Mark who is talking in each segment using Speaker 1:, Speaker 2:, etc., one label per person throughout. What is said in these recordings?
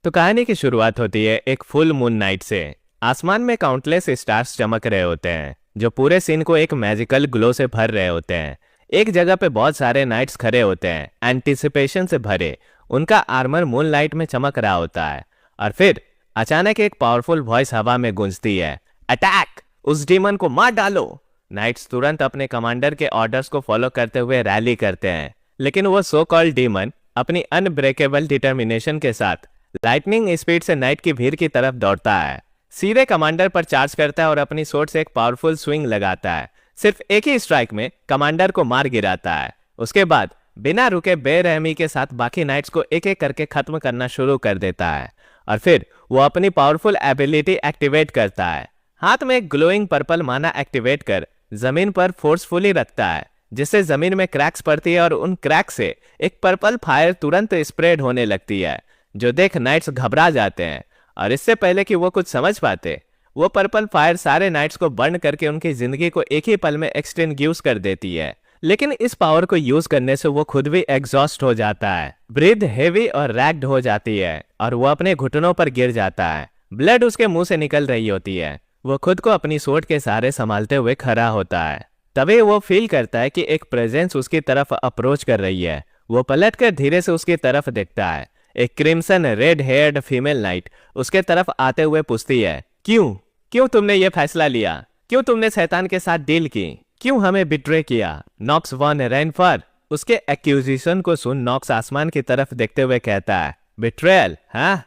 Speaker 1: तो कहानी की शुरुआत होती है एक फुल मून नाइट से। आसमान में काउंटलेस स्टार्स चमक रहे होते हैं जो पूरे सीन को एक मैजिकल ग्लो से भर रहे होते हैं। एक जगह पे बहुत सारे नाइट्स खड़े होते हैं, एंटिसिपेशन से भरे। उनका आर्मर मून लाइट में चमक रहा होता है। और फिर अचानक एक पावरफुल वॉइस हवा में गूंजती है, अटैक! उस डीमन को मार डालो। नाइट्स तुरंत अपने कमांडर के ऑर्डर्स को फॉलो करते हुए रैली करते हैं, लेकिन वो सो कॉल्ड डीमन अपनी अनब्रेकेबल डिटर्मिनेशन के साथ लाइटनिंग स्पीड से नाइट की भीड़ की तरफ दौड़ता है, सीधे कमांडर पर चार्ज करता है और अपनी सोर्ड से एक पावरफुल स्विंग लगाता है। सिर्फ एक ही स्ट्राइक में कमांडर को मार गिराता है। उसके बाद बिना रुके बेरहमी के साथ बाकी नाइट्स को एक एक करके खत्म करना शुरू कर देता है। और फिर वो अपनी पावरफुल एबिलिटी एक्टिवेट करता है। हाथ में एक ग्लोइंग पर्पल माना एक्टिवेट कर जमीन पर फोर्सफुली रखता है, जिससे जमीन में क्रैक्स पड़ती है और उन क्रैक से एक पर्पल फायर तुरंत स्प्रेड होने लगती है, जो देख नाइट्स घबरा जाते हैं। और इससे पहले कि वो कुछ समझ पाते, वो पर्पल फायर सारे नाइट्स को बर्न करके उनकी जिंदगी को एक ही पल में एक्सटिंग्यूश कर देती है। लेकिन इस पावर को यूज करने से वो खुद भी एग्जॉस्ट हो जाता है, ब्रीथ हेवी और रैग्ड हो जाती है और वो अपने घुटनों पर गिर जाता है। ब्लड उसके मुंह से निकल रही होती है। वो खुद को अपनी सोट के सहारे संभालते हुए खड़ा होता है। तभी वो फील करता है कि एक प्रेजेंस उसकी तरफ अप्रोच कर रही है। वो पलटकर धीरे से उसकी तरफ देखता है। एक crimson red heard female night उसके तरफ आते हुए पूछती है, क्यों क्यों तुमने ये फैसला लिया? क्यों तुमने शैतान के साथ डील की? क्यों हमें बिट्रे किया? Knox von Reinfar. उसके एक्यूजिशन को सुन नॉक्स आसमान की तरफ देखते हुए कहता है, बिट्रेयल? हाँ?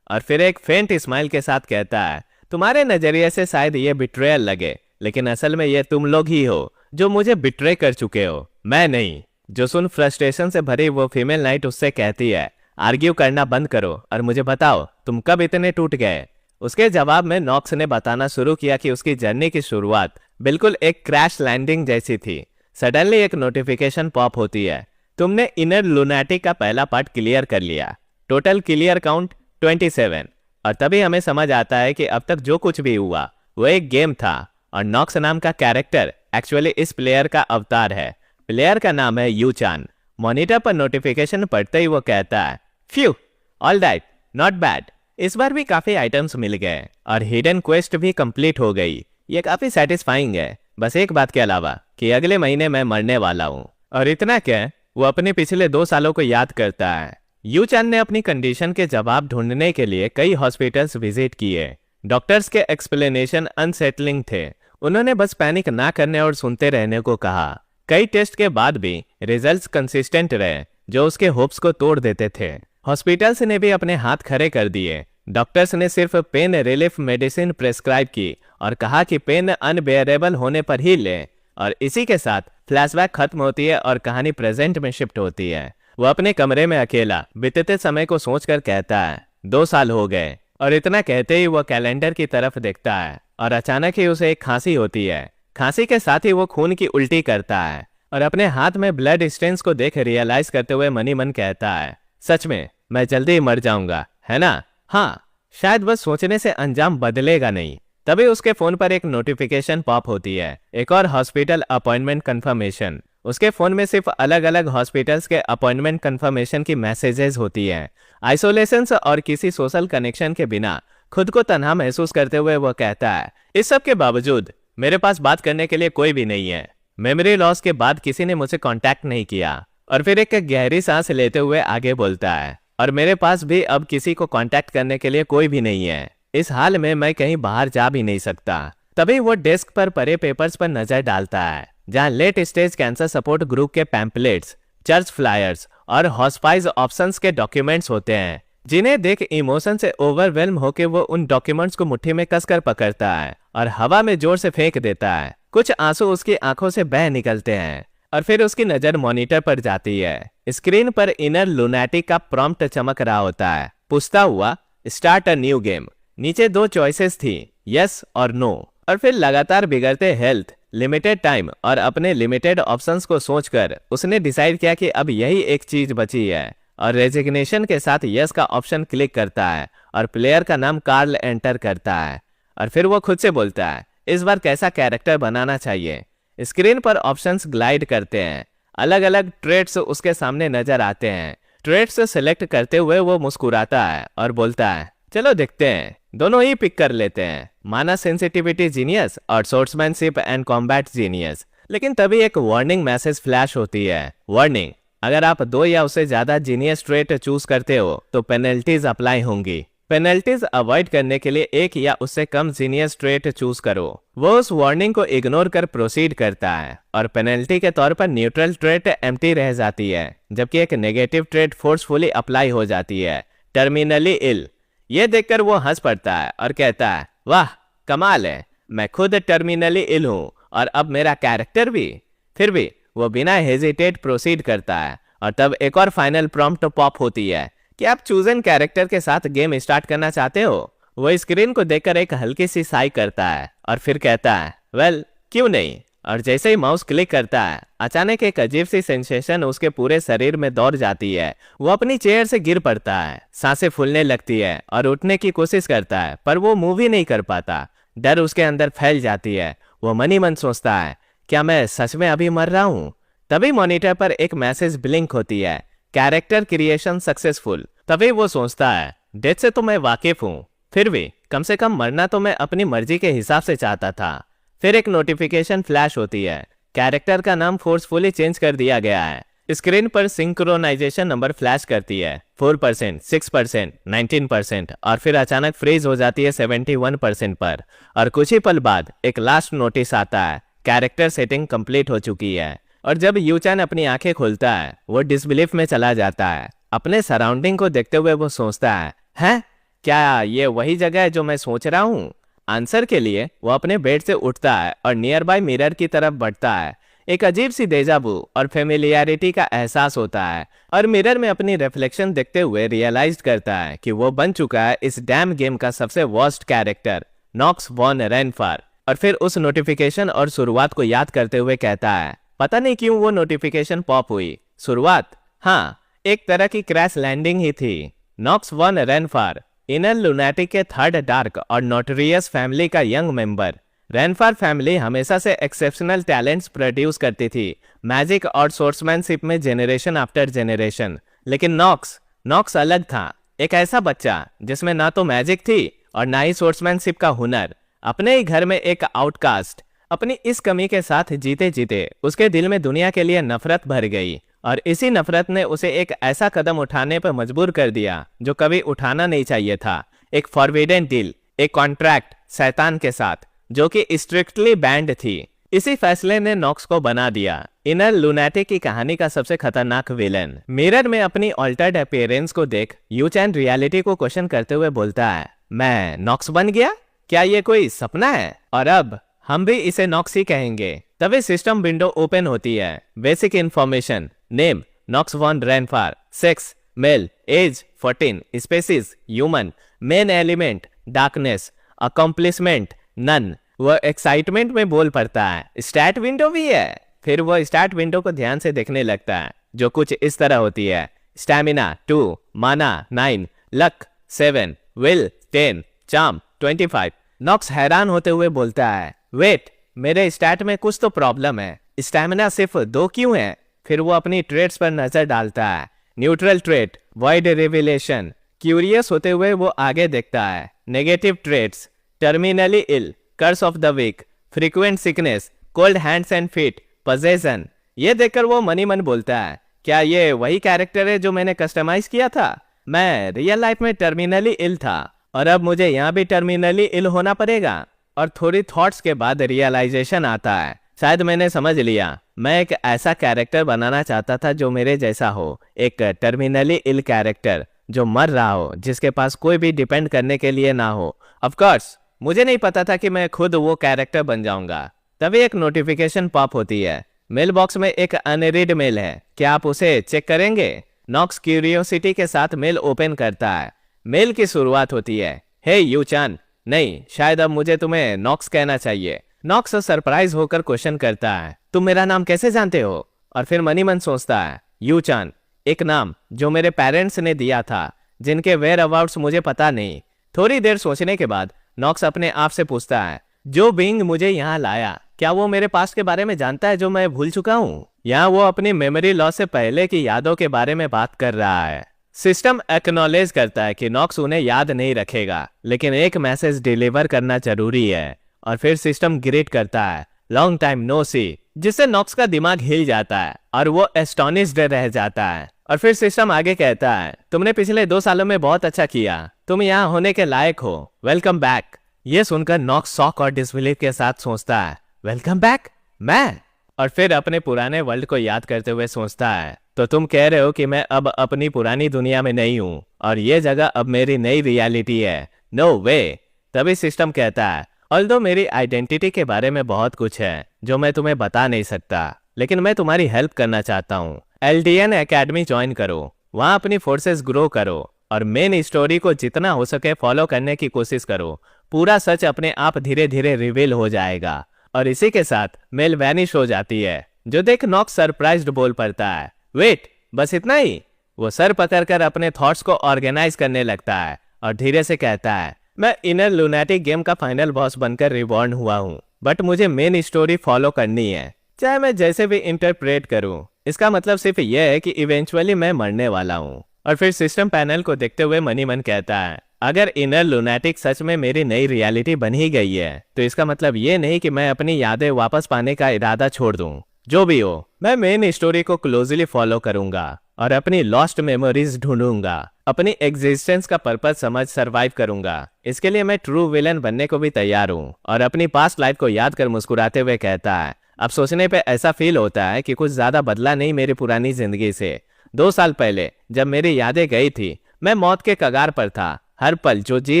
Speaker 1: और फिर एक फेंट स्माइल के साथ कहता है, तुम्हारे नजरिए से शायद ये बिट्रेयल लगे, लेकिन असल में ये तुम लोग ही हो जो मुझे बिट्रे कर चुके हो, मैं नहीं। जो सुन फ्रस्ट्रेशन से भरी वो फीमेल नाइट उससे कहती है, आर्ग्यू करना बंद करो और मुझे बताओ तुम कब इतने टूट गए। उसके जवाब में नॉक्स ने बताना शुरू किया कि उसकी जर्नी की शुरुआत बिल्कुल एक क्रैश लैंडिंग जैसी थी। सडनली एक नोटिफिकेशन पॉप होती है, तुमने इनर लुनाटिक का पहला पार्ट क्लियर कर लिया। Total clear count 27। और तभी हमें समझ आता है कि अब तक जो कुछ भी हुआ वो एक गेम था और नॉक्स नाम का कैरेक्टर एक्चुअली इस प्लेयर का अवतार है। प्लेयर का नाम है यूचान। मॉनिटर पर नोटिफिकेशन पढ़ते ही वो कहता है, few, all right, not bad. इस बार भी काफी आइटम्स मिल गए और हिडन क्वेस्ट भी कंप्लीट हो गई। ये काफी सेटिस्फाइंग है, बस एक बात के अलावा कि अगले महीने मैं मरने वाला हूँ। और इतना क्या, वो अपने पिछले 2 सालों को याद करता है। यूचान ने अपनी कंडीशन के जवाब ढूंढने के लिए कई हॉस्पिटल्स विजिट किए। डॉक्टर्स के एक्सप्लेनेशन अनसेटलिंग थे। उन्होंने बस पैनिक ना करने और सुनते रहने को कहा। कई टेस्ट के बाद भी रिजल्ट्स कंसिस्टेंट रहे, जो उसके होप्स को तोड़ देते थे। हॉस्पिटल्स ने भी अपने हाथ खड़े कर दिए। डॉक्टर्स ने सिर्फ पेन रिलीफ मेडिसिन प्रेस्क्राइब की और कहा कि पेन अनबेयरेबल होने पर ही ले। और इसी के साथ फ्लैशबैक खत्म होती है और कहानी प्रेजेंट में शिफ्ट होती है। वो अपने कमरे में अकेला बीतते समय को सोचकर कहता है, 2 साल हो गए। और इतना कहते ही वो कैलेंडर की तरफ देखता है और अचानक ही उसे एक खांसी होती है। खांसी के साथ ही वो खून की उल्टी करता है और अपने हाथ में ब्लड स्टेन्स को देख रियलाइज करते हुए मनी मन कहता है, सच में मैं जल्दी ही मर जाऊंगा, है ना? हाँ, शायद बस सोचने से अंजाम बदलेगा नहीं। तभी उसके फोन पर एक नोटिफिकेशन पॉप होती है, एक और हॉस्पिटल अपॉइंटमेंट कंफर्मेशन। उसके फोन में सिर्फ अलग अलग हॉस्पिटल्स के अपॉइंटमेंट कंफर्मेशन की मैसेजेस होती है। आइसोलेशन और किसी सोशल कनेक्शन के बिना खुद को तन्हा महसूस करते हुए वो कहता है, इस सब के बावजूद मेरे पास बात करने के लिए कोई भी नहीं है। मेमोरी लॉस के बाद किसी ने मुझे कांटेक्ट नहीं किया। और फिर एक गहरी सांस लेते हुए आगे बोलता है, और मेरे पास भी अब किसी को कांटेक्ट करने के लिए कोई भी नहीं है। इस हाल में मैं कहीं बाहर जा भी नहीं सकता। तभी वो डेस्क पर पड़े पेपर्स पर नजर डालता है, जहां late stage cancer support group के पैम्पलेट्स, चर्च फ्लायर्स और हॉस्पाइस ऑप्शंस के डॉक्यूमेंट्स होते हैं, जिन्हें देख इमोशन से ओवरवेल्म होकर वो उन डॉक्यूमेंट्स को मुट्ठी में कसकर पकड़ता है और हवा में जोर से फेंक देता है। कुछ आंसू उसकी आंखों से बह निकलते हैं और फिर उसकी नजर मॉनिटर पर जाती है। स्क्रीन पर इनर लुनाटिक का प्रॉम्प्ट चमक रहा होता है, पूछता हुआ, स्टार्ट अ न्यू गेम। नीचे 2 चॉइसेस थी, यस और नो। और फिर लगातार बिगड़ते हेल्थ, लिमिटेड टाइम और अपने लिमिटेड ऑप्शंस को सोचकर उसने डिसाइड किया कि अब यही एक चीज बची है और रेजिग्नेशन के साथ यस का ऑप्शन क्लिक करता है और प्लेयर का नाम कार्ल एंटर करता है। और फिर वो खुद से बोलता है, इस बार कैसा कैरेक्टर बनाना चाहिए। स्क्रीन पर ऑप्शंस ग्लाइड करते हैं, अलग अलग ट्रेड्स उसके सामने नजर आते हैं। ट्रेड से सिलेक्ट करते हुए वो मुस्कुराता है और बोलता है, चलो देखते हैं, दोनों ही पिक कर लेते हैं, माना सेंसिटिविटी जीनियस और सोर्समैनशिप एंड कॉम्बैट जीनियस। लेकिन तभी एक वार्निंग मैसेज फ्लैश होती है। वार्निंग, अगर आप 2 या उससे ज्यादा जीनियस ट्रेट चूज करते हो तो पेनल्टीज अप्लाई होंगी। पेनल्टीज अवॉइड करने के लिए एक या उससे कम जीनियस ट्रेट चूज करो। वो उस वार्निंग को इग्नोर कर प्रोसीड करता है और पेनल्टी के तौर पर न्यूट्रल ट्रेट एम्प्टी रह जाती है, जबकि एक नेगेटिव ट्रेट फोर्सफुली अप्लाई हो जाती है, टर्मिनली इल। ये देखकर वो हंस पड़ता है और कहता है, वाह कमाल है, मैं खुद टर्मिनली इल हूँ और अब मेरा कैरेक्टर भी। फिर भी वो बिना हेजिटेट प्रोसीड करता है और तब एक और फाइनल प्रॉम्प्ट पॉप होती है कि आप चूजन कैरेक्टर के साथ गेम स्टार्ट करना चाहते हो। वो स्क्रीन को देखकर एक हल्की सी साई करता है और फिर कहता है, वेल क्यों नहीं। और जैसे ही माउस क्लिक करता है, अचानक एक अजीब सी सेंसेशन उसके पूरे शरीर में दौड़ जाती है। वो अपनी चेयर से गिर पड़ता है, सांसें फूलने लगती है और उठने की कोशिश करता है, पर वो मूव ही नहीं कर पाता। डर उसके अंदर फैल जाती है। वो मन ही मन सोचता है, क्या मैं सच में अभी मर रहा हूँ। तभी मॉनिटर पर एक मैसेज ब्लिंक होती है, कैरेक्टर क्रिएशन सक्सेसफुल। तभी वो सोचता है, डेथ से तो मैं वाकिफ हूँ, फिर भी कम से कम मरना तो मैं अपनी मर्जी के हिसाब से चाहता था। फिर एक नोटिफिकेशन फ्लैश होती है, कैरेक्टर का नाम फोर्सफुली चेंज कर दिया गया है। स्क्रीन पर सिंक्रोनाइजेशन नंबर फ्लैश करती है, 4%, 6%, 19% और फिर अचानक फ्रीज हो जाती है 71% पर। और कुछ ही पल बाद एक लास्ट नोटिस आता है, कैरेक्टर सेटिंग कंप्लीट हो चुकी है। और जब यूचैन अपनी आंखें खोलता है, वो डिसबिलीफ में चला जाता है। अपने सराउंडिंग को देखते हुए वो सोचता है, हैं क्या ये वही जगह है जो मैं सोच रहा हूँ। आंसर के लिए वो अपने बेड से उठता है और नियर बाय मिरर की तरफ बढ़ता है। एक अजीब सी डेजावू और फेमिलियरिटी का एहसास होता है और मिरर में अपनी रिफ्लेक्शन देखते हुए रियलाइज करता है कि वो बन चुका है इस डैम गेम का सबसे वर्स्ट कैरेक्टर, नॉक्स वॉन रेनफार। और फिर उस नोटिफिकेशन और शुरुआत को याद करते हुए कहता है, पता नहीं क्यों वो नोटिफिकेशन पॉप हुई। शुरुआत, हाँ, एक तरह की क्रैश लैंडिंग ही थी। नॉक्स वॉन रेनफार इनर लुनैटिक के थर्ड डार्क और नोटरियस फैमिली का यंग मेंबर। रेनफार फैमिली हमेशा से एक्सेप्शनल टैलेंट्स प्रोड्यूस करती थी, मैजिक और सोर्समैनशिप में जेनरेशन आफ्टर जेनरेशन। लेकिन नॉक्स अलग था, एक ऐसा बच्चा जिसमें ना तो मैजिक थी और ना ही सोर्समैनशिप का हुनर। अपने ही घर में एक आउटकास्ट। अपनी इस कमी के साथ जीते जीते उसके दिल में दुनिया के लिए नफरत भर गई और इसी नफरत ने उसे एक ऐसा कदम उठाने पर मजबूर कर दिया जो कभी उठाना नहीं चाहिए था। एक फॉरबिडन डील, एक कॉन्ट्रैक्ट शैतान के साथ जो कि स्ट्रिक्टली बैंड थी। इसी फैसले ने नॉक्स को बना दिया इनर लुनैटिक की कहानी का सबसे खतरनाक विलेन। मिरर में अपनी ऑल्टर्ड अपीयरेंस को देख यूचैन रियलिटी को क्वेश्चन करते हुए बोलता है, मैं नॉक्स बन गया, क्या ये कोई सपना है? और अब हम भी इसे नॉक्स ही कहेंगे। तभी सिस्टम विंडो ओपन होती है। Basic information, name Knox von Reinfar, sex male, age 14, species human, main element darkness, accomplishment none. वह एक्साइटमेंट में बोल पड़ता है, स्टार्ट विंडो भी है। फिर वह स्टार्ट विंडो को ध्यान से देखने लगता है जो कुछ इस तरह होती है, स्टैमिना 2, माना 9, लक 7, विल 10, चार्म 25। नॉक्स हैरान होते हुए बोलता है, वेट, मेरे स्टैट में कुछ तो प्रॉब्लम है, स्टैमिना सिर्फ 2 क्यों है? फिर वो अपनी ट्रेड्स पर नजर डालता है, neutral trait, void revelation. Curious होते हुए वो आगे देखता है, negative traits, terminally ill, curse of the week, frequent sickness, cold hands and feet, possession. ये देखकर वो मनी मन बोलता है, क्या ये वही कैरेक्टर है जो मैंने कस्टमाइज किया था? मैं रियल लाइफ में टर्मिनली इल था और अब मुझे यहाँ भी टर्मिनली इल होना पड़ेगा। और थोड़ी थॉट्स के बाद रियलाइजेशन आता है, शायद मैंने समझ लिया, मैं एक ऐसा कैरेक्टर बनाना चाहता था जो मेरे जैसा हो, एक टर्मिनली इल कैरेक्टर जो मर रहा हो, जिसके पास कोई भी डिपेंड करने के लिए ना हो। ऑफ कोर्स मुझे नहीं पता था कि मैं खुद वो कैरेक्टर बन जाऊंगा। तभी एक नोटिफिकेशन पॉप होती है, मेल बॉक्स में एक अनरीड मेल है, क्या आप उसे चेक करेंगे? नॉक्स क्यूरियोसिटी के साथ मेल ओपन करता है। मेल की शुरुआत होती है, हे यूचान, नहीं शायद अब मुझे तुम्हें नॉक्स कहना चाहिए। नॉक्स सरप्राइज होकर क्वेश्चन करता है, तुम मेरा नाम कैसे जानते हो? और फिर मनी मन सोचता है, यूचान, एक नाम जो मेरे पेरेंट्स ने दिया था, जिनके वेयर अबाउट्स मुझे पता नहीं। थोड़ी देर सोचने के बाद नॉक्स अपने आप से पूछता है, जो बीइंग मुझे यहाँ लाया, क्या वो मेरे पास्ट के बारे में जानता है जो मैं भूल चुका हूँ? यहाँ वो अपनी मेमोरी लॉस से पहले की यादों के बारे में बात कर रहा है। सिस्टम एक्नॉलेज करता है कि नॉक्स उन्हें याद नहीं रखेगा, लेकिन एक मैसेज डिलीवर करना जरूरी है। और फिर सिस्टम ग्रीट करता है, लॉन्ग टाइम नो सी, जिससे नॉक्स का दिमाग हिल जाता है और वो एस्टोनिश्ड रह जाता है। और फिर सिस्टम आगे कहता है, तुमने पिछले 2 सालों में बहुत अच्छा किया, तुम यहाँ होने के लायक हो, वेलकम बैक। ये सुनकर नॉक्स शॉक और डिसबिलीफ के साथ सोचता है, वेलकम बैक, मैं? और फिर अपने पुराने वर्ल्ड को याद करते हुए सोचता है, तो तुम कह रहे हो कि मैं अब अपनी पुरानी दुनिया में नहीं हूँ और ये जगह अब मेरी नई रियलिटी है? नो वे। तभी सिस्टम कहता है, ऑल्दो मेरी आइडेंटिटी के बारे में बहुत कुछ है जो मैं तुम्हें बता नहीं सकता, लेकिन मैं तुम्हारी हेल्प करना चाहता हूँ। एलडीएन एकेडमी ज्वाइन करो, वहाँ अपनी फोर्सेस ग्रो करो और मेन स्टोरी को जितना हो सके फॉलो करने की कोशिश करो। पूरा सच अपने आप धीरे धीरे रिवील हो जाएगा। और इसी के साथ मेल वैनिश हो जाती है, जो देख नॉक्स सरप्राइज्ड बोल पड़ता है, वेट, बस इतना ही? वो सर पकड़कर अपने थॉट्स को ऑर्गेनाइज करने लगता है और धीरे से कहता है, मैं इनर लुनैटिक गेम का फाइनल बॉस बनकर रिबॉर्न हुआ हूँ, बट मुझे मेन स्टोरी फॉलो करनी है, चाहे मैं जैसे भी इंटरप्रेट करूँ। इसका मतलब सिर्फ यह है कि इवेंचुअली मैं मरने वाला हूँ। और फिर सिस्टम पैनल को देखते हुए मनी मन कहता है, अगर इनर लुनैटिक सच में मेरी नई रियलिटी बन ही गई है, तो इसका मतलब ये नहीं कि मैं अपनी यादें वापस पाने का इरादा छोड़ दूं। जो भी हो, मैं मेन स्टोरी को क्लोजली फॉलो करूंगा और अपनी लॉस्ट मेमोरीज ढूंढूंगा, अपनी एग्जिस्टेंस का पर्पस समझ सरवाइव करूंगा। इसके लिए मैं ट्रू विलन बनने को भी तैयार हूँ। और अपनी पास्ट लाइफ को याद कर मुस्कुराते हुए कहता है, अब सोचने पे ऐसा फील होता है कि कुछ ज्यादा बदला नहीं मेरी पुरानी जिंदगी से। 2 साल पहले जब मेरी यादें गई थी, मैं मौत के कगार पर था। हर पल जो जी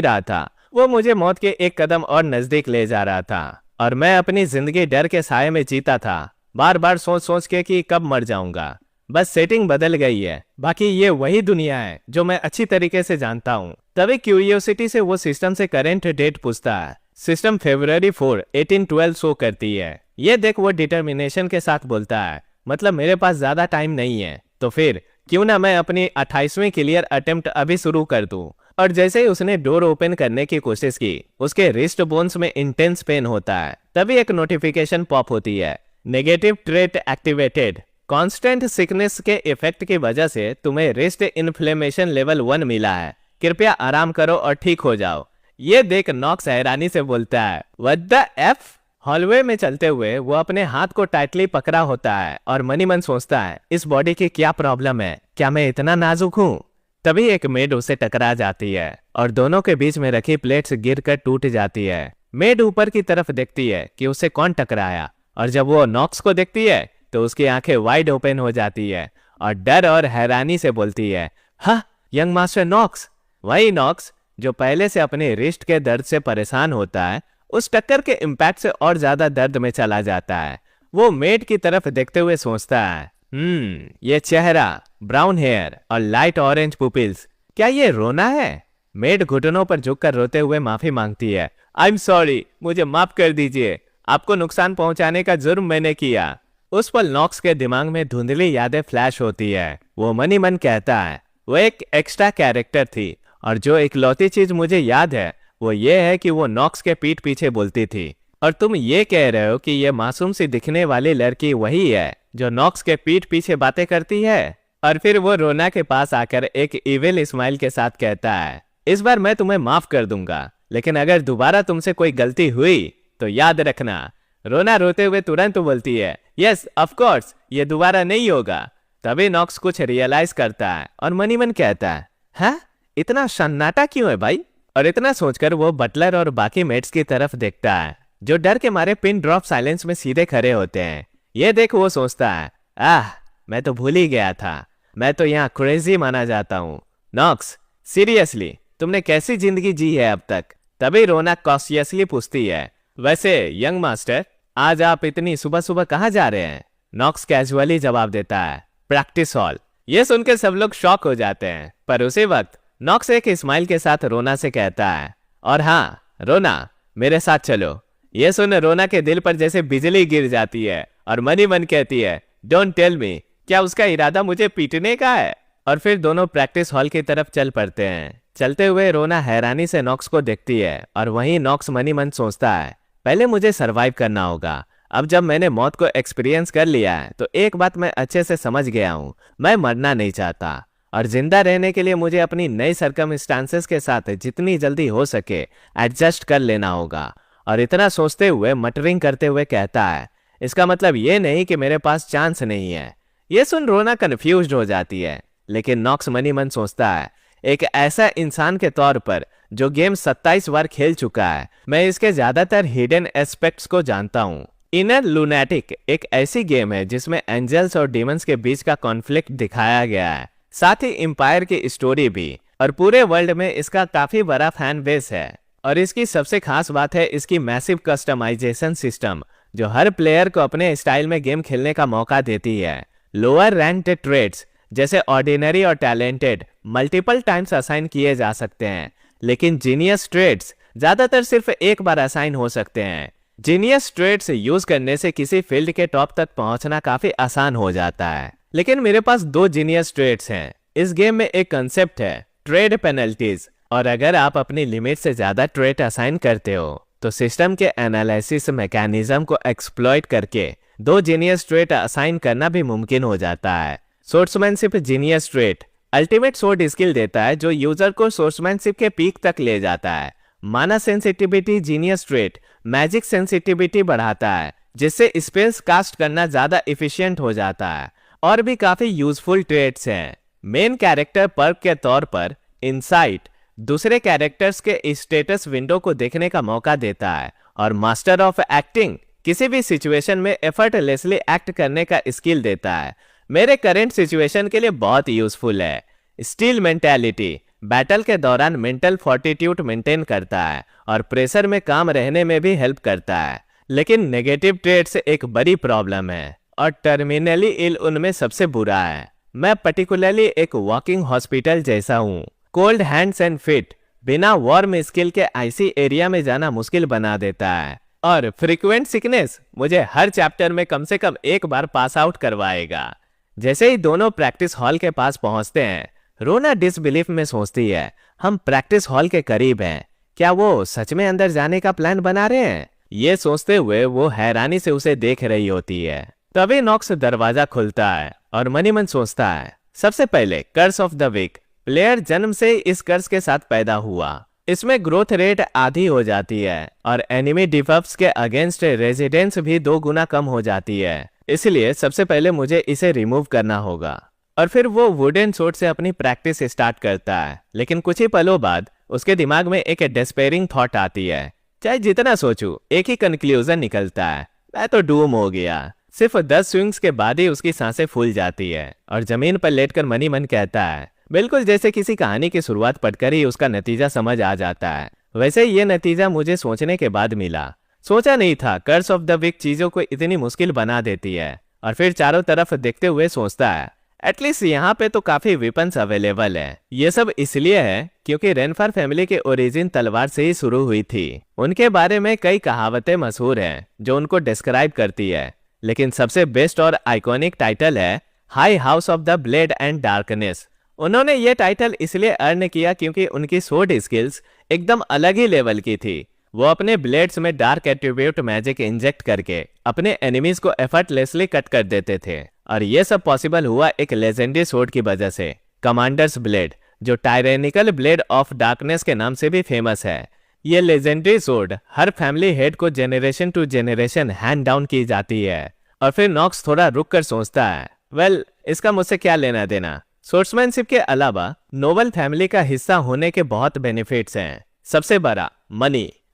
Speaker 1: रहा था वो मुझे मौत के एक कदम और नजदीक ले जा रहा था और मैं अपनी जिंदगी डर के साये में जीता था, बार बार सोच सोच के कि कब मर जाऊंगा। बस सेटिंग बदल गई है, बाकी ये वही दुनिया है जो मैं अच्छी तरीके से जानता हूँ। तभी क्यूरियोसिटी से वो सिस्टम से करंट डेट पूछता है। सिस्टम February 4, 1812 शो करती है। ये देख वो डिटर्मिनेशन के साथ बोलता है, मतलब मेरे पास ज्यादा टाइम नहीं है, तो फिर क्यों ना मैं अपनी 28वीं क्लियर अटेम्प्ट अभी शुरू कर दूं। और जैसे ही उसने डोर ओपन करने की कोशिश की, उसके रिस्ट बोन्स में इंटेंस पेन होता है। तभी एक नोटिफिकेशन पॉप होती है, negative trait activated, constant sickness के इफेक्ट की वजह से तुम्हें रिस्ट इन्फ्लेमेशन लेवल 1 मिला है, कृपया आराम करो और ठीक हो जाओ। ये देख नॉक्स हैरानी से बोलता है, व्हाट द एफ। हॉलवे में चलते हुए वो अपने हाथ को टाइटली पकड़ा होता है और मनी मन सोचता है, इस बॉडी की क्या प्रॉब्लम है, क्या मैं इतना नाजुक हूँ? तभी एक मेड उसे टकरा जाती है और दोनों के बीच में रखी प्लेट्स गिरकर टूट जाती है। मेड ऊपर की तरफ देखती है कि उसे कौन टकराया, और जब वो नॉक्स को देखती है तो उसकी आंखें वाइड ओपन हो जाती है और डर और हैरानी से बोलती है, हाँ, यंग मास्टर नॉक्स। वही नॉक्स जो पहले से अपने रिस्ट के दर्द से परेशान होता है, उस टक्कर के इम्पैक्ट से और ज्यादा दर्द में चला जाता है। वो मेड की तरफ देखते हुए सोचता है, ये चेहरा, ब्राउन हेयर और लाइट ऑरेंज पुपिल्स, क्या ये रोना है? मेड घुटनों पर झुककर रोते हुए माफी मांगती है, आई एम सॉरी, मुझे माफ कर दीजिए, आपको नुकसान पहुंचाने का जुर्म मैंने किया। उस पल नॉक्स के दिमाग में धुंधली यादें फ्लैश होती है। वो मनी मन कहता है, वो एक एक्स्ट्रा कैरेक्टर थी और जो इकलौती चीज मुझे याद है वो ये है कि वो नॉक्स के पीठ पीछे बोलती थी। और तुम ये कह रहे हो कि ये मासूम सी दिखने वाली लड़की वही है जो नॉक्स के पीठ पीछे बातें करती है? और फिर वो रोना के पास आकर एक इविल स्माइल के साथ कहता है, इस बार मैं तुम्हें माफ कर दूंगा, लेकिन अगर दोबारा तुमसे कोई गलती हुई तो याद रखना। रोना रोते हुए तुरंत बोलती है, यस ऑफ कोर्स, ये दोबारा नहीं होगा। तभी नॉक्स कुछ रियलाइज करता है और मनी मन कहता है, हाँ, इतना सन्नाटा क्यों है भाई? और इतना सोचकर वो बटलर और बाकी मेट्स की तरफ देखता है, जो डर के मारे पिन ड्रॉप साइलेंस में सीधे खड़े होते हैं। ये देख वो सोचता है, मैं तो भूल ही गया था, मैं तो यहाँ क्रेजी माना जाता हूँ। नॉक्स, सीरियसली तुमने कैसी जिंदगी जी है अब तक? तभी रोना कॉशियसली पूछती है, वैसे यंग मास्टर, आज आप इतनी सुबह सुबह कहाँ जा रहे हैं? नॉक्स कैजुअली जवाब देता है, प्रैक्टिस हॉल। ये सुनकर सब लोग शॉक हो जाते हैं, पर उसी वक्त नॉक्स एक स्माइल के साथ रोना से कहता है, और हाँ रोना, मेरे साथ चलो। ये सुन रोना के दिल पर जैसे बिजली गिर जाती है और मनी मन कहती है, डोंट टेल मी, क्या उसका इरादा मुझे पीटने का है? और फिर दोनों प्रैक्टिस हॉल की तरफ चल पड़ते हैं। चलते हुए रोना हैरानी से नॉक्स को देखती है और वहीं नॉक्स मनी मन सोचता है, पहले मुझे सरवाइव करना होगा, अब जब मैंने मौत को एक्सपीरियंस कर लिया है तो एक बात मैं अच्छे से समझ गया हूँ, मैं मरना नहीं चाहता और जिंदा रहने के लिए मुझे अपनी नई सर्कमस्टांसेस के साथ जितनी जल्दी हो सके एडजस्ट कर लेना होगा। और इतना सोचते हुए मटरिंग करते हुए कहता है, इसका मतलब ये नहीं कि मेरे पास चांस नहीं है। ये सुन रोना कंफ्यूज्ड हो जाती है, लेकिन नॉक्स मनी मन सोचता है, एक ऐसा इंसान के तौर पर जो गेम 27 बार खेल चुका है, मैं इसके ज्यादातर हिडन एस्पेक्ट्स को जानता हूँ। इनर लूनेटिक एक ऐसी गेम है जिसमें एंजल्स और डीमंस के बीच का कॉन्फ्लिक्ट दिखाया गया है, साथ ही एम्पायर की स्टोरी भी, और पूरे वर्ल्ड में इसका काफी बड़ा फैन बेस है। और इसकी सबसे खास बात है इसकी मैसिव कस्टमाइजेशन सिस्टम, जो हर प्लेयर को अपने स्टाइल में गेम खेलने का मौका देती है। लोअर रैंक्ड ट्रेड्स जैसे ऑर्डिनरी और टैलेंटेड मल्टीपल टाइम्स असाइन किए जा सकते हैं, लेकिन जीनियस ट्रेड्स ज्यादातर सिर्फ एक बार असाइन हो सकते हैं। जीनियस ट्रेड्स यूज करने से किसी फील्ड के टॉप तक पहुंचना काफी आसान हो जाता है, लेकिन मेरे पास 2 जीनियस ट्रेड्स हैं। इस गेम में एक कंसेप्ट है ट्रेड पेनल्टीज, और अगर आप अपनी लिमिट से ज्यादा ट्रेड असाइन करते हो तो सिस्टम के एनालिसिस मैकेनिज्म को एक्सप्लॉइट करके 2 जीनियस ट्रेड असाइन करना भी मुमकिन हो जाता है। Swordsmanship genius trait ultimate sword skill देता है जो यूजर को सोर्समैनशिप के पीक तक ले जाता है। माना sensitivity genius trade magic sensitivity बढ़ाता है, जिससे स्पेल्स कास्ट करना ज्यादा इफिशिएंट हो जाता है। और भी काफी यूजफुल ट्रेड्स हैं। मेन कैरेक्टर पर्क के तौर पर इनसाइट दूसरे कैरेक्टर्स के स्टेटस विंडो को देखने का मौका देता है, और मास्टर ऑफ एक्टिंग किसी भी सिचुएशन में एफर्टलेसली एक्ट करने का स्किल देता है। मेरे करंट सिचुएशन के लिए बहुत यूजफुल है। स्टील मेंटालिटी बैटल के दौरान मेंटल फोर्टिट्यूड मेंटेन करता है और प्रेशर में काम रहने में भी हेल्प करता है। लेकिन नेगेटिव ट्रेड से एक बड़ी प्रॉब्लम है, और टर्मिनली इल उनमें सबसे बुरा है। मैं पर्टिकुलरली एक वॉकिंग हॉस्पिटल जैसा हूँ। कोल्ड हैंड्स एंड फिट बिना वार्म स्किल के आईसी एरिया में जाना मुश्किल बना देता है, और फ्रीक्वेंट सिकनेस मुझे हर चैप्टर में कम से कम एक बार पास आउट करवाएगा। जैसे ही दोनों प्रैक्टिस हॉल के पास पहुंचते हैं, रोना डिसबिलीफ में सोचती है, हम प्रैक्टिस हॉल के करीब हैं, क्या वो सच में अंदर जाने का प्लान बना रहे हैं? ये सोचते हुए वो हैरानी से उसे देख रही होती है। तभी नॉक्स दरवाजा खुलता है और मनी मन सोचता है, सबसे पहले curse of the week. Player जन्म से इस कर्स के साथ पैदा हुआ। इसमें ग्रोथ रेट आधी हो जाती है और एनिमी डिबफ्स के अगेंस्ट रेजिडेंस भी 2 गुना कम हो जाती है। इसलिए सबसे पहले मुझे इसे रिमूव करना होगा। और फिर वो वुडन सोर्ड से अपनी प्रैक्टिस स्टार्ट करता है, लेकिन कुछ ही पलों बाद उसके दिमाग में एक डेस्पेयरिंग थॉट आती है। चाहे जितना सोचूं, एक ही कंक्लूजन निकलता है, मैं तो डूम हो गया। सिर्फ 10 स्विंग्स के बाद ही उसकी सांसें फूल जाती है और जमीन पर लेटकर मनी मन कहता है, बिल्कुल जैसे किसी कहानी की शुरुआत पढ़कर ही उसका नतीजा समझ आ जाता है, वैसे ये नतीजा मुझे सोचने के बाद मिला। सोचा नहीं था कर्स ऑफ द वीक चीजों को इतनी मुश्किल बना देती है। और फिर चारों तरफ देखते हुए सोचता है, एटलीस्ट यहाँ पे तो काफी वेपन्स अवेलेबल है। ये सब इसलिए है क्योंकि रेनफार फैमिली के ओरिजिन तलवार से ही शुरू हुई थी। उनके बारे में कई कहावतें मशहूर हैं जो उनको डिस्क्राइब करती है, लेकिन सबसे बेस्ट और आइकॉनिक टाइटल है high house of the blade and darkness. उन्होंने ये टाइटल इसलिए अर्न किया क्योंकि उनकी स्वॉर्ड स्किल्स एकदम अलग ही लेवल की थी। वो अपने ब्लेड्स में डार्क एट्रीब्यूट मैजिक इंजेक्ट करके अपने एनिमीज को एफर्टलेसली कट कर देते थे, और ये सब पॉसिबल हुआ एक लेजेंडरी स्वॉर्ड की वजह से, कमांडर्स ब्लेड, जो टायरेनिकल ब्लेड ऑफ डार्कनेस के नाम से भी फेमस है। ये लेजेंडरी स्वॉर्ड हर फैमिली हेड को generation to generation hand down की जाती है। और फिर नॉक्स थोड़ा रुक कर सोचता है, वेल इसका मुझसे क्या लेना देना। सोर्समैनशिप के अलावा नोबल फैमिली का हिस्सा होने के बहुत बेनिफिट्स हैं। सबसे बड़ा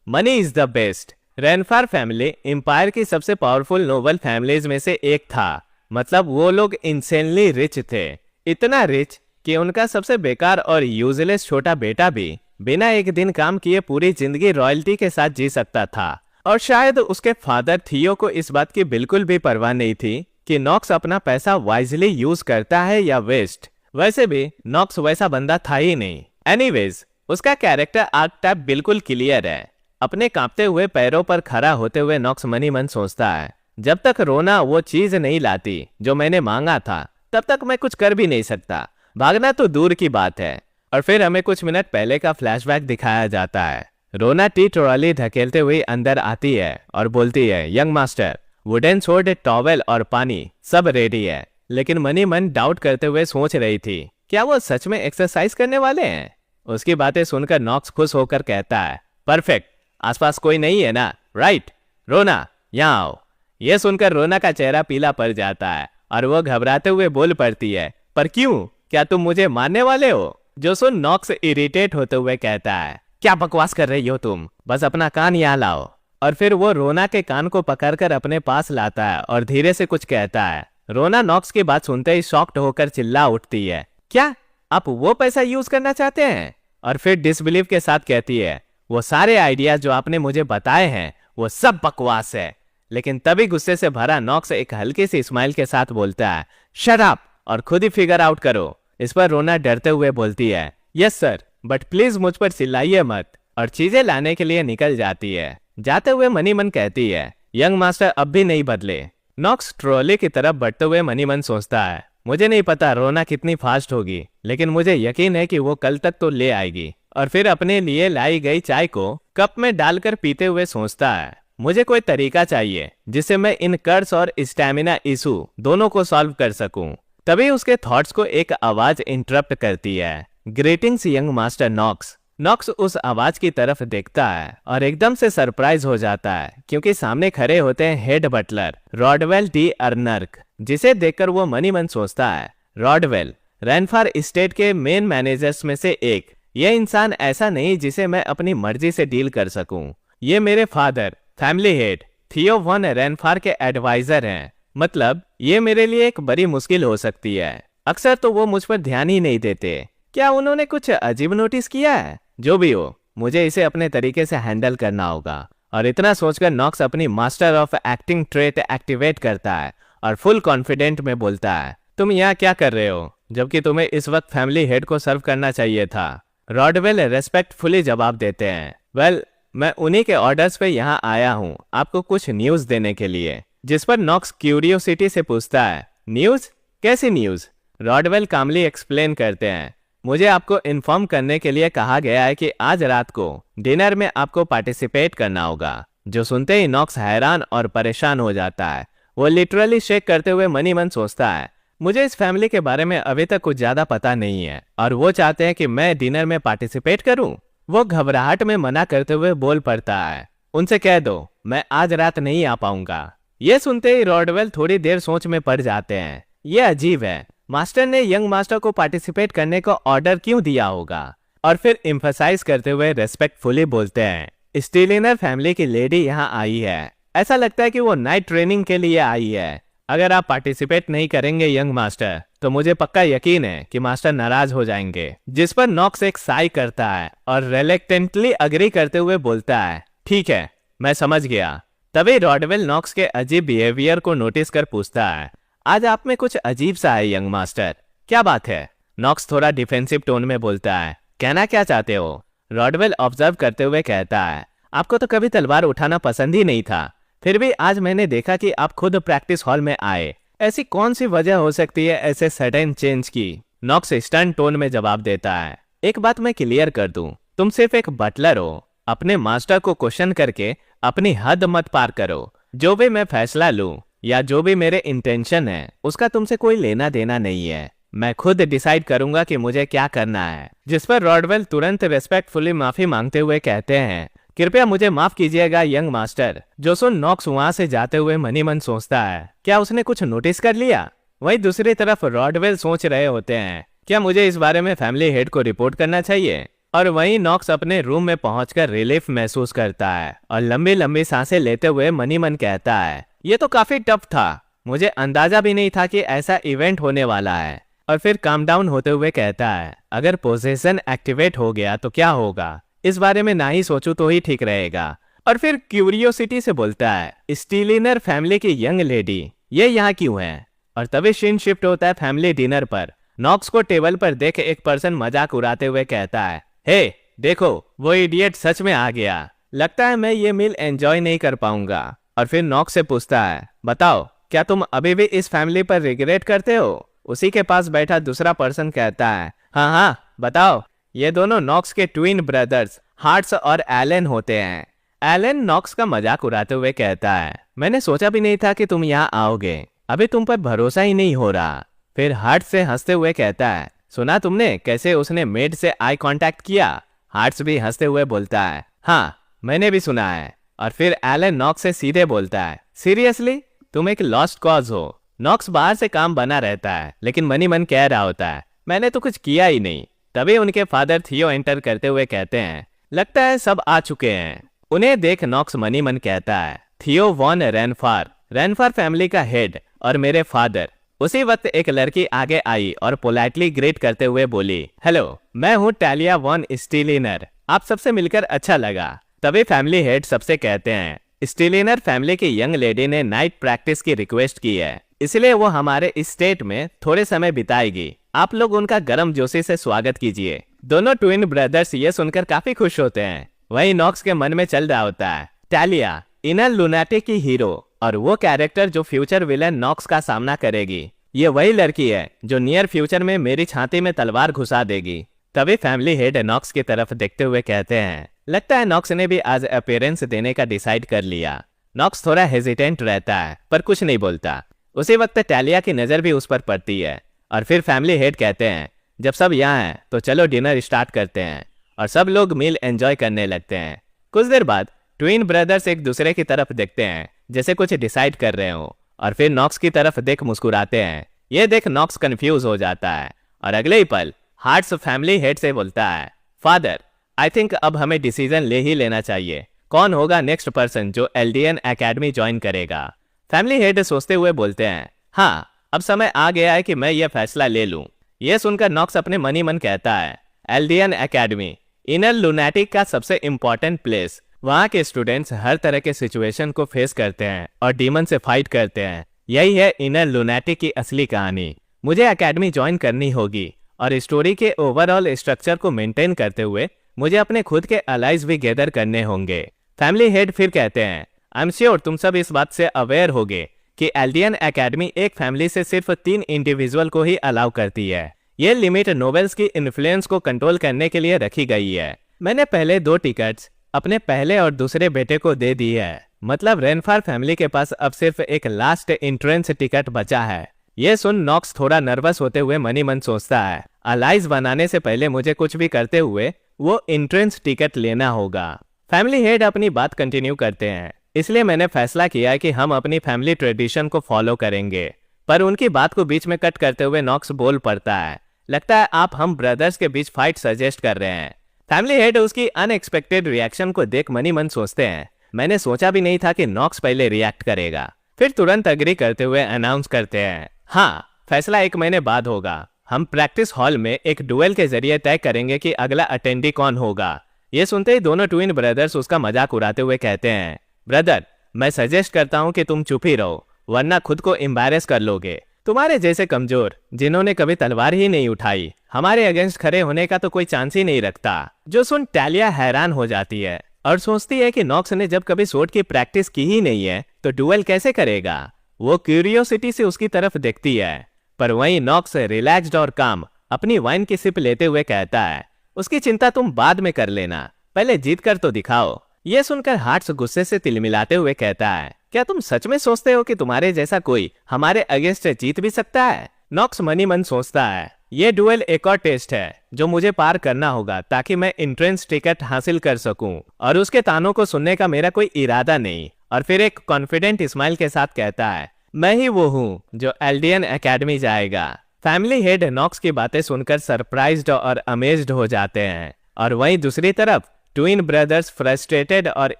Speaker 1: money is the best. Reinfar family empire की सबसे पावरफुल नोबल फैमिलीज में से एक था। मतलब वो लोग इंसेनली रिच थे, इतना रिच कि उनका सबसे बेकार और यूजलेस छोटा बेटा भी बिना एक दिन काम किए पूरी जिंदगी रॉयल्टी के साथ जी सकता था। और शायद उसके फादर थियो को इस बात की बिल्कुल भी परवाह नहीं थी कि नॉक्स अपना पैसा वाइजली यूज करता है या वेस्ट। वैसे भी नॉक्स वैसा बंदा था ही नहीं। एनीवेज, उसका कैरेक्टर आर्कटाइप बिल्कुल क्लियर है। अपने कांपते हुए पैरों पर खड़ा होते हुए नॉक्स मनी मन सोचता है, जब तक रोना वो चीज नहीं लाती जो मैंने मांगा था, तब तक मैं कुछ कर भी नहीं सकता। भागना तो दूर की बात है। और फिर हमें कुछ मिनट पहले का फ्लैशबैक दिखाया जाता है। रोना टी ट्रॉली धकेलते हुए अंदर आती है और बोलती है, young master, wooden sword, towel और पानी सब रेडी है। लेकिन मनी मन डाउट करते हुए सोच रही थी, क्या वो सच में एक्सरसाइज करने वाले हैं? उसकी बातें सुनकर नॉक्स खुश होकर कहता है, परफेक्ट, आसपास कोई नहीं है ना, राइट? रोना, यहाँ आओ। यह सुनकर रोना का चेहरा पीला पड़ जाता है और वो घबराते हुए बोल पड़ती है, पर क्यों? क्या तुम मुझे मारने वाले हो? जो सुन नॉक्स इरिटेट होते हुए कहता है, क्या बकवास कर रही हो तुम? बस अपना कान यहाँ लाओ। और फिर वो रोना के कान को पकड़कर अपने पास लाता है और धीरे से कुछ कहता है। रोना नॉक्स की बात सुनते ही शॉक्ड होकर चिल्ला उठती है, क्या आप वो पैसा यूज करना चाहते हैं? और फिर डिसबिलीव के साथ कहती है, वो सारे आइडिया जो आपने मुझे बताए हैं वो सब बकवास है। लेकिन तभी गुस्से से भरा नॉक्स एक हल्की सी स्माइल के साथ बोलता है, शट अप और खुद ही फिगर आउट करो। इस पर रोना डरते हुए बोलती है, यस सर, बट प्लीज मुझ पर चिल्लाइए मत, और चीजें लाने के लिए निकल जाती है। जाते हुए मनी मन कहती है, यंग मास्टर अब भी नहीं बदले। नॉक्स ट्रॉली की तरफ बढ़ते हुए मनी मन सोचता है, मुझे नहीं पता रोना कितनी फास्ट होगी, लेकिन मुझे यकीन है कि वो कल तक तो ले आएगी। और फिर अपने लिए लाई गई चाय को कप में डालकर पीते हुए सोचता है, मुझे कोई तरीका चाहिए जिससे मैं इन कर्स और स्टैमिना इशू दोनों को सॉल्व कर सकूं। तभी उसके थॉट्स को एक आवाज इंटरप्ट करती है, greetings young master Knox. Knox उस आवाज की तरफ देखता है और एकदम से सरप्राइज हो जाता है, क्योंकि सामने खड़े होते हैं हेड बटलर रॉडवेल डी अर्नर्क, जिसे देखकर वो मनी मन सोचता है, रॉडवेल रेनफार स्टेट के मेन मैनेजर्स में से एक। ये इंसान ऐसा नहीं जिसे मैं अपनी मर्जी से डील कर सकूं। ये मेरे फादर फैमिली हेड थियो वन रेनफार के एडवाइजर हैं। मतलब ये मेरे लिए एक बड़ी मुश्किल हो सकती है। अक्सर तो वो मुझ पर ध्यान ही नहीं देते। क्या उन्होंने कुछ अजीब नोटिस किया है? जो भी हो, मुझे इसे अपने तरीके से हैंडल करना होगा। और इतना सोचकर नॉक्स अपनी master of acting trait activate करता है और फुल कॉन्फिडेंट में बोलता है, तुम यहाँ क्या कर रहे हो, जबकि तुम्हें इस वक्त फैमिली हेड को सर्व करना चाहिए था। रॉडवेल रेस्पेक्टफुली जवाब देते हैं, वेल मैं उन्हीं के ऑर्डर्स पे यहाँ आया हूँ आपको कुछ न्यूज देने के लिए। जिस पर नॉक्स क्यूरियोसिटी से पूछता है, न्यूज? कैसी न्यूज? रॉडवेल कामली एक्सप्लेन करते हैं, मुझे आपको इन्फॉर्म करने के लिए कहा गया है कि आज रात को डिनर में आपको पार्टिसिपेट करना होगा। जो सुनते ही नॉक्स हैरान और परेशान हो जाता है। वो लिटरली शेक करते हुए मनी मन सोचता है, मुझे इस फैमिली के बारे में अभी तक कुछ ज्यादा पता नहीं है और वो चाहते हैं कि मैं डिनर में पार्टिसिपेट करूं। वो घबराहट में मना करते हुए बोल पड़ता है, उनसे कह दो मैं आज रात नहीं आ पाऊंगा। ये सुनते ही रॉडवेल थोड़ी देर सोच में पड़ जाते हैं। ये अजीब है, मास्टर ने यंग मास्टर को पार्टिसिपेट करने का ऑर्डर क्यों दिया होगा? और फिर एम्फसाइज करते हुए रेस्पेक्टफुली बोलते हैं, स्टीलिनर फैमिली की लेडी यहाँ आई है। ऐसा लगता है कि वो नाइट ट्रेनिंग के लिए आई है। अगर आप पार्टिसिपेट नहीं करेंगे यंग मास्टर, तो मुझे पक्का यकीन है कि मास्टर नाराज हो जाएंगे। जिस पर नॉक्स एक साई करता है और रिलेक्टेंटली अग्री करते हुए बोलता है, ठीक है, मैं समझ गया। तभी रॉडवेल नॉक्स के अजीब बिहेवियर को नोटिस कर पूछता है, आज आप में कुछ अजीब सा है यंग मास्टर, क्या बात है? नॉक्स थोड़ा डिफेंसिव टोन में बोलता है, कहना क्या चाहते हो? रॉडवेल ऑब्जर्व करते हुए कहता है, आपको तो कभी तलवार उठाना पसंद ही नहीं था, फिर भी आज मैंने देखा कि आप खुद प्रैक्टिस हॉल में आए। ऐसी कौन सी वजह हो सकती है ऐसे सडन चेंज की? नॉक्स स्टर्न टोन में जवाब देता है, एक बात मैं क्लियर कर दूं, तुम सिर्फ एक बटलर हो। अपने मास्टर को क्वेश्चन करके अपनी हद मत पार करो। जो भी मैं फैसला लूं या जो भी मेरे इंटेंशन है, उसका तुमसे कोई लेना देना नहीं है। मैं खुद डिसाइड करूंगा कि मुझे क्या करना है। जिस पर रॉडवेल तुरंत रेस्पेक्टफुली माफी मांगते हुए कहते हैं, कृपया मुझे माफ कीजिएगा यंग मास्टर। जो सुन नॉक्स वहां से जाते हुए मनी मन सोचता है, क्या उसने कुछ नोटिस कर लिया? वहीं दूसरी तरफ रॉडवेल सोच रहे होते हैं, क्या मुझे इस बारे में फैमिली हेड को रिपोर्ट करना चाहिए? और वहीं नॉक्स अपने रूम में पहुंचकर रिलीफ महसूस करता है और लंबी लंबी सांसें लेते हुए मनी मन कहता है, ये तो काफी टफ था, मुझे अंदाजा भी नहीं था कि ऐसा इवेंट होने वाला है। और फिर काम डाउन होते हुए कहता है, अगर पोजेशन एक्टिवेट हो गया तो क्या होगा? इस बारे में ना ही सोचूं तो ही ठीक रहेगा। और फिर क्यूरियोसिटी से बोलता है, स्टीलिनर फैमिली की यंग लेडी ये यहाँ क्यों है? और तभी सीन शिफ्ट होता है फैमिली डिनर पर। नॉक्स को टेबल पर देख एक पर्सन मजाक उड़ाते हुए कहता है, हे देखो वो इडियट सच में आ गया, लगता है मैं ये मील एंजॉय नहीं कर पाऊंगा। और फिर नॉक्स से पूछता है, बताओ क्या तुम अभी भी इस फैमिली पर रिग्रेट करते हो? उसी के पास बैठा दूसरा पर्सन कहता है, हाँ हाँ बताओ। ये दोनों नॉक्स के ट्विन ब्रदर्स हार्ट्स और एलन होते हैं। एलन नॉक्स का मजाक उड़ाते हुए कहता है, मैंने सोचा भी नहीं था कि तुम यहाँ आओगे। अभी तुम पर भरोसा ही नहीं हो रहा। फिर हार्ट से हंसते हुए कहता है, सुना तुमने कैसे उसने मेड से आई कांटेक्ट किया? हार्ट्स भी हंसते हुए बोलता है, हाँ मैंने भी सुना है। और फिर एलन नॉक्स से सीधे बोलता है, सीरियसली तुम एक लॉस्ट कॉज हो। नॉक्स बाहर से काम बना रहता है, लेकिन मनी मन कह रहा होता है, मैंने तो कुछ किया ही नहीं। तभी उनके फादर थियो एंटर करते हुए कहते हैं, लगता है सब आ चुके हैं। उन्हें देख नॉक्स मनी मन कहता है, थियो वॉन रेनफार फैमिली का हेड और मेरे फादर। उसी वक्त एक लड़की आगे आई और पोलाइटली ग्रीट करते हुए बोली, हेलो मैं हूँ टैलिया वॉन स्टीलिनर, आप सबसे मिलकर अच्छा लगा। तभी फैमिली हेड सबसे कहते हैं, स्टीलिनर फैमिली की यंग लेडी ने नाइट प्रैक्टिस की रिक्वेस्ट की है, इसलिए वो हमारे स्टेट में थोड़े समय बिताएगी। आप लोग उनका गर्म जोशी से स्वागत कीजिए। दोनों ट्विन ब्रदर्स ये सुनकर काफी खुश होते हैं। वहीं नॉक्स के मन में चल रहा होता है, टैलिया इनर लुनाटिक की हीरो और वो कैरेक्टर जो फ्यूचर विलेन नॉक्स का सामना करेगी। ये वही लड़की है जो नियर फ्यूचर में मेरी छाती में तलवार घुसा देगी। तभी फैमिली हेड नॉक्स की तरफ देखते हुए कहते हैं, लगता है नॉक्स ने भी आज अपीयरेंस देने का डिसाइड कर लिया। नॉक्स थोड़ा हेजिटेंट रहता है पर कुछ नहीं बोलता। उसी वक्त टैलिया की नजर भी उस पर पड़ती है और फिर फैमिली हेड कहते हैं, जब सब यहाँ हैं तो चलो डिनर स्टार्ट करते हैं। और सब लोग मील एंजॉय करने लगते हैं। कुछ देर बाद ट्विन ब्रदर्स एक दूसरे की तरफ देखते हैं जैसे कुछ डिसाइड कर रहे हो और फिर नॉक्स की तरफ देख मुस्कुराते हैं। ये देख नॉक्स कंफ्यूज हो जाता है और अगले ही पल हार्ट्स फैमिली हेड से बोलता है, फादर आई थिंक अब हमें डिसीजन ले ही लेना चाहिए। कौन होगा नेक्स्ट पर्सन जो एलडीएन एकेडमी ज्वाइन करेगा? फैमिली हेड सोचते हुए बोलते हैं, हाँ अब समय आ गया है कि मैं यह फैसला ले लूं। यह सुनकर नॉक्स अपने मनी मन कहता है, एलडीएन एकेडमी इनर लुनैटिक का सबसे इंपॉर्टेंट प्लेस। वहाँ के स्टूडेंट्स हर तरह के सिचुएशन को फेस करते हैं और डीमन से फाइट करते हैं। यही है इनर लुनैटिक की असली कहानी। मुझे एकेडमी ज्वाइन करनी होगी और स्टोरी के ओवरऑल स्ट्रक्चर को मेंटेन करते हुए मुझे अपने खुद के अलाइज भी गैदर करने होंगे। फैमिली हेड फिर कहते हैं, आई एम श्योर तुम सब इस बात से अवेयर होगे कि एलडीएन एकेडमी एक फैमिली से सिर्फ 3 इंडिविजुअल को ही अलाउ करती है। ये लिमिट नोवेल्स की इन्फ्लुएंस को कंट्रोल करने के लिए रखी गई है। मैंने पहले 2 टिकट्स अपने पहले और दूसरे बेटे को दे दी है। मतलब रेनफार फैमिली के पास अब सिर्फ एक लास्ट एंट्रेंस टिकट बचा है। ये सुन नॉक्स थोड़ा नर्वस होते हुए मनी मन सोचता है, अलाइज बनाने से पहले मुझे कुछ भी करते हुए वो एंट्रेंस टिकट लेना होगा। फैमिली हेड अपनी बात कंटिन्यू करते हैं, इसलिए मैंने फैसला किया कि हम अपनी फैमिली ट्रेडिशन को फॉलो करेंगे। पर उनकी बात को बीच में कट करते हुए नॉक्स बोल पड़ता है, लगता है आप हम ब्रदर्स के बीच फाइट सजेस्ट कर रहे हैं। फैमिली हेड उसकी अनएक्सपेक्टेड रिएक्शन को देख मनी मन सोचते हैं, मैंने सोचा भी नहीं था कि नॉक्स पहले रिएक्ट करेगा। फिर तुरंत अग्री करते हुए अनाउंस करते हैं, हाँ फैसला 1 महीने बाद होगा। हम प्रैक्टिस हॉल में एक डुएल के जरिए तय करेंगे कि अगला अटेंडी कौन होगा। ये सुनते ही दोनों ट्विन ब्रदर्स उसका मजाक उड़ाते हुए कहते हैं, ब्रदर मैं सजेस्ट करता हूँ कि तुम चुप ही रहो, वरना खुद को एम्बैरेस कर लोगे। तुम्हारे जैसे कमजोर जिन्होंने कभी तलवार ही नहीं उठाई हमारे अगेंस्ट खड़े होने का तो कोई चांस ही नहीं रखता। जो सुन टैलिया हैरान हो जाती है और सोचती है कि नॉक्स ने जब कभी स्वॉर्ड की प्रैक्टिस की ही नहीं है तो डुएल कैसे करेगा। वो क्यूरियोसिटी से उसकी तरफ देखती है, पर वहीं नॉक्स रिलैक्स्ड और काम अपनी वाइन की सिप लेते हुए कहता है, उसकी चिंता तुम बाद में कर लेना, पहले जीत कर तो दिखाओ। ये सुनकर हार्ट्स गुस्से से तिलमिलाते हुए कहता है, क्या तुम सच में सोचते हो कि तुम्हारे जैसा कोई हमारे अगेंस्ट जीत भी सकता है? नॉक्स मनी मन सोचता है, ये डुएल एक और टेस्ट है जो मुझे पार करना होगा ताकि मैं एंट्रेंस टिकट हासिल कर सकूं, और उसके तानों को सुनने का मेरा कोई इरादा नहीं। और फिर एक कॉन्फिडेंट स्माइल के साथ कहता है, मैं ही वो हूँ जो एलडीएन एकेडमी जाएगा। फैमिली हेड नॉक्स की बातें सुनकर सरप्राइज्ड और अमेज्ड हो जाते हैं, और वहीं दूसरी तरफ ट्विन ब्रदर्स फ्रस्ट्रेटेड और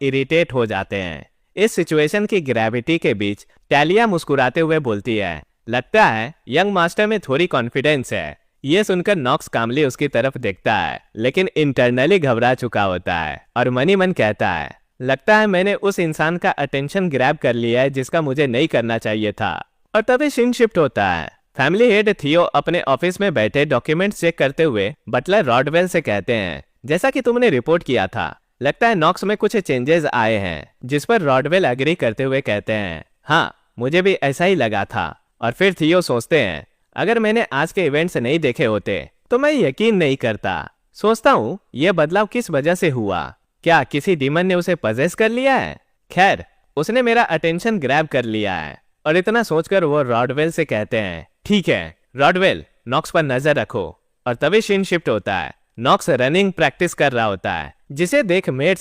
Speaker 1: इरिटेट हो जाते हैं। इस सिचुएशन की ग्रेविटी के बीच टैलिया मुस्कुराते हुए बोलती है, लगता है यंग मास्टर में थोड़ी कॉन्फिडेंस है। ये सुनकर नॉक्स कामली उसकी तरफ देखता है, लेकिन इंटरनली घबरा चुका होता है और मनी मन कहता है, लगता है मैंने उस इंसान का अटेंशन ग्रैब कर लिया है जिसका मुझे नहीं करना चाहिए था। और तभी सीन शिफ्ट होता है। फैमिली हेड थियो अपने ऑफिस में बैठे डॉक्यूमेंट्स चेक करते हुए बटलर रॉडवेल से कहते हैं, जैसा कि तुमने रिपोर्ट किया था लगता है नॉक्स में कुछ चेंजेस आए हैं। जिस पर रॉडवेल एग्री करते हुए कहते हैं, हाँ मुझे भी ऐसा ही लगा था। और फिर थियो सोचते हैं, अगर मैंने आज के इवेंट्स नहीं देखे होते तो मैं यकीन नहीं करता। सोचता हूँ ये बदलाव किस वजह से हुआ, क्या किसी डीमन ने उसे पजेस कर लिया है? खैर उसने मेरा अटेंशन ग्रैब कर लिया है। और इतना सोचकर वो रॉडवेल से कहते हैं, ठीक है रॉडवेल, नॉक्स पर नजर रखो। और तभी सीन शिफ्ट होता है। नॉक्स रनिंग प्रैक्टिस कर रहा होता है, जिसे देख मेट्स